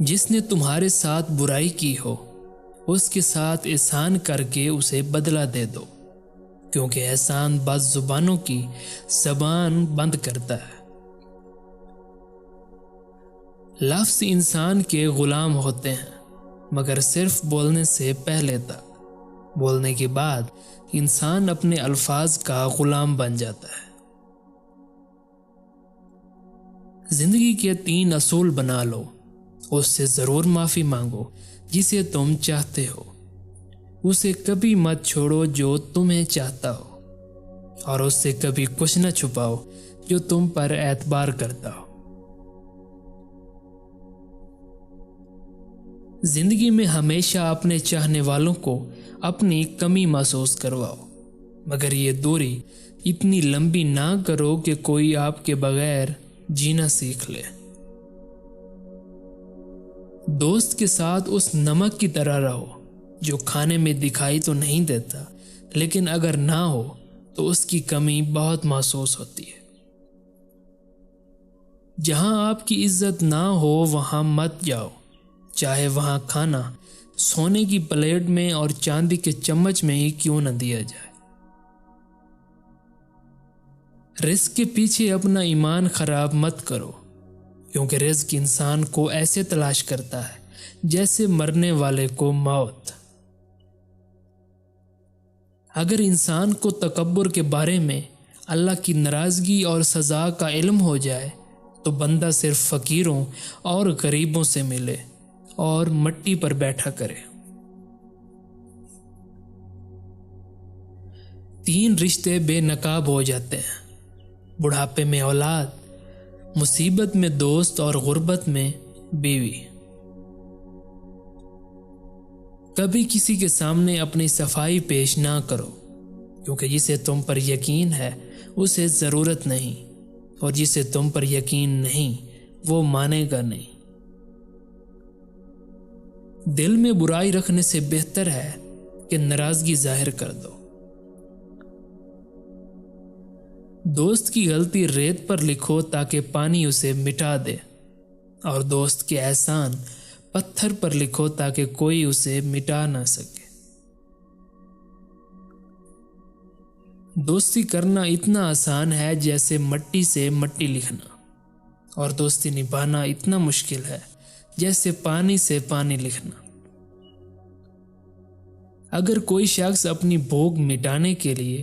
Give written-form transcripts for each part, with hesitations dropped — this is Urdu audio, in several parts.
جس نے تمہارے ساتھ برائی کی ہو اس کے ساتھ احسان کر کے اسے بدلہ دے دو، کیونکہ احسان بعض زبانوں کی زبان بند کرتا ہے۔ لفظ انسان کے غلام ہوتے ہیں مگر صرف بولنے سے پہلے تک، بولنے کے بعد انسان اپنے الفاظ کا غلام بن جاتا ہے۔ زندگی کے 3 اصول بنا لو، اس سے ضرور معافی مانگو جسے تم چاہتے ہو، اسے کبھی مت چھوڑو جو تمہیں چاہتا ہو، اور اس سے کبھی کچھ نہ چھپاؤ جو تم پر اعتبار کرتا ہو۔ زندگی میں ہمیشہ اپنے چاہنے والوں کو اپنی کمی محسوس کرواؤ، مگر یہ دوری اتنی لمبی نہ کرو کہ کوئی آپ کے بغیر جینا سیکھ لے۔ دوست کے ساتھ اس نمک کی طرح رہو جو کھانے میں دکھائی تو نہیں دیتا، لیکن اگر نہ ہو تو اس کی کمی بہت محسوس ہوتی ہے۔ جہاں آپ کی عزت نہ ہو وہاں مت جاؤ، چاہے وہاں کھانا سونے کی پلیٹ میں اور چاندی کے چمچ میں ہی کیوں نہ دیا جائے۔ رزق کے پیچھے اپنا ایمان خراب مت کرو، کیونکہ رزق انسان کو ایسے تلاش کرتا ہے جیسے مرنے والے کو موت۔ اگر انسان کو تکبر کے بارے میں اللہ کی ناراضگی اور سزا کا علم ہو جائے تو بندہ صرف فقیروں اور غریبوں سے ملے اور مٹی پر بیٹھا کرے۔ 3 رشتے بے نقاب ہو جاتے ہیں: بڑھاپے میں اولاد، مصیبت میں دوست اور غربت میں بیوی۔ کبھی کسی کے سامنے اپنی صفائی پیش نہ کرو، کیونکہ جسے تم پر یقین ہے اسے ضرورت نہیں، اور جسے تم پر یقین نہیں وہ مانے گا نہیں۔ دل میں برائی رکھنے سے بہتر ہے کہ ناراضگی ظاہر کر دو۔ دوست کی غلطی ریت پر لکھو تاکہ پانی اسے مٹا دے، اور دوست کے احسان پتھر پر لکھو تاکہ کوئی اسے مٹا نہ سکے۔ دوستی کرنا اتنا آسان ہے جیسے مٹی سے مٹی لکھنا، اور دوستی نبھانا اتنا مشکل ہے جیسے پانی سے پانی لکھنا۔ اگر کوئی شخص اپنی بھوک مٹانے کے لیے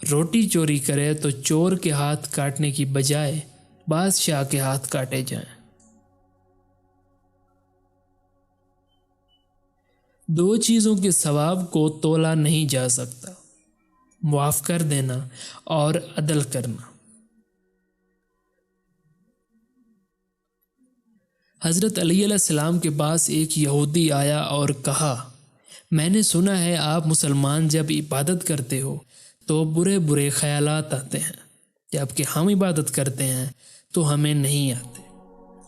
روٹی چوری کرے تو چور کے ہاتھ کاٹنے کی بجائے بادشاہ کے ہاتھ کاٹے جائیں۔ 2 چیزوں کے ثواب کو تولا نہیں جا سکتا: معاف کر دینا اور عدل کرنا۔ حضرت علی علیہ السلام کے پاس ایک یہودی آیا اور کہا، میں نے سنا ہے آپ مسلمان جب عبادت کرتے ہو تو برے برے خیالات آتے ہیں، جبکہ ہم عبادت کرتے ہیں تو ہمیں نہیں آتے۔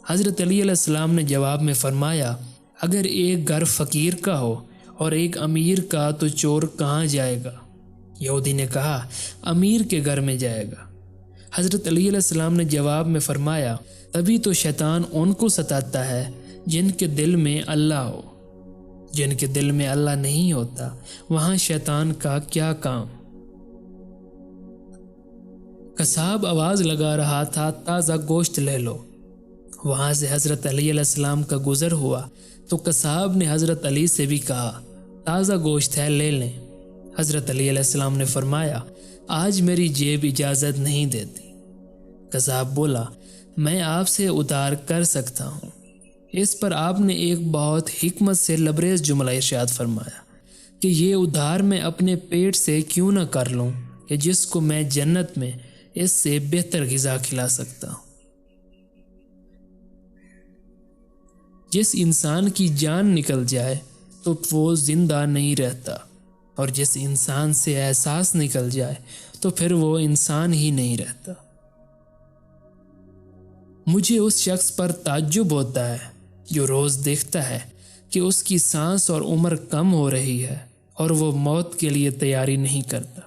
حضرت علی علیہ السلام نے جواب میں فرمایا، اگر ایک گھر فقیر کا ہو اور ایک امیر کا تو چور کہاں جائے گا؟ یہودی نے کہا، امیر کے گھر میں جائے گا۔ حضرت علی علیہ السلام نے جواب میں فرمایا، تبھی تو شیطان ان کو ستاتا ہے جن کے دل میں اللہ ہو۔ جن کے دل میں اللہ نہیں ہوتا وہاں شیطان کا کیا کام؟ قصاب آواز لگا رہا تھا، تازہ گوشت لے لو۔ وہاں سے حضرت علی علیہ السلام کا گزر ہوا تو قصاب نے حضرت علی سے بھی کہا، تازہ گوشت ہے، لے لیں۔ حضرت علی علیہ السلام نے فرمایا، آج میری جیب اجازت نہیں دیتی۔ قصاب بولا، میں آپ سے ادھار کر سکتا ہوں۔ اس پر آپ نے ایک بہت حکمت سے لبریز جملہ ارشاد فرمایا کہ یہ ادھار میں اپنے پیٹ سے کیوں نہ کر لوں کہ جس کو میں جنت میں اس سے بہتر غذا کھلا سکتا ہوں۔ جس انسان کی جان نکل جائے تو وہ زندہ نہیں رہتا، اور جس انسان سے احساس نکل جائے تو پھر وہ انسان ہی نہیں رہتا۔ مجھے اس شخص پر تعجب ہوتا ہے جو روز دیکھتا ہے کہ اس کی سانس اور عمر کم ہو رہی ہے اور وہ موت کے لیے تیاری نہیں کرتا۔